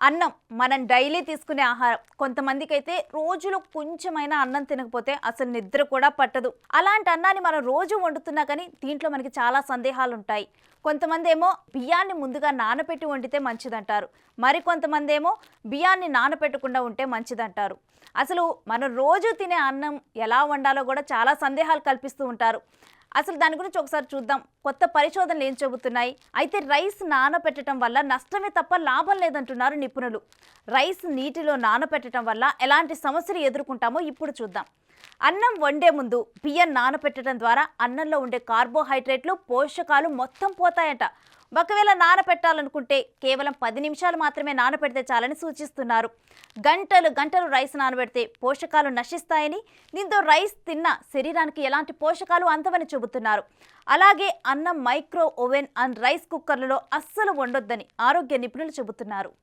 అన్నం మనం డైలీ తీసుకునే ఆహారం. కొంతమందికైతే రోజులో కొంచెమైనా అన్నం తినకపోతే అసలు నిద్ర కూడా పట్టదు. అలాంటి అన్నాన్ని మనం రోజు వండుతున్నా కానీ దీంట్లో మనకి చాలా సందేహాలు ఉంటాయి. కొంతమంది ఏమో బియ్యాన్ని ముందుగా నానబెట్టి వండితే మంచిదంటారు. మరి కొంతమంది ఏమో బియ్యాన్ని నానబెట్టకుండా ఉంటే మంచిదంటారు. అసలు మనం రోజు తినే అన్నం ఎలా వండాలో కూడా చాలా సందేహాలు కల్పిస్తూ ఉంటారు. అసలు దాని గురించి ఒకసారి చూద్దాం. కొత్త పరిశోధనలు ఏం చెబుతున్నాయి? అయితే రైస్ నానబెట్టడం వల్ల నష్టమే తప్ప లాభం లేదంటున్నారు నిపుణులు. రైస్ నీటిలో నానబెట్టడం వల్ల ఎలాంటి సమస్యలు ఎదుర్కొంటామో ఇప్పుడు చూద్దాం. అన్నం వండే ముందు బియ్యం నానబెట్టడం ద్వారా అన్నంలో ఉండే కార్బోహైడ్రేట్లు, పోషకాలు మొత్తం పోతాయట. ఒకవేళ నానబెట్టాలనుకుంటే కేవలం 10 నిమిషాలు మాత్రమే నానబెడితే చాలని సూచిస్తున్నారు. గంటలు గంటలు రైస్ నానబెడితే పోషకాలు నశిస్తాయని, దీంతో రైస్ తిన్న శరీరానికి ఎలాంటి పోషకాలు అందవని చెబుతున్నారు. అలాగే అన్నం మైక్రో ఓవెన్ అండ్ రైస్ కుక్కర్లలో అస్సలు వండొద్దని ఆరోగ్య నిపుణులు చెబుతున్నారు.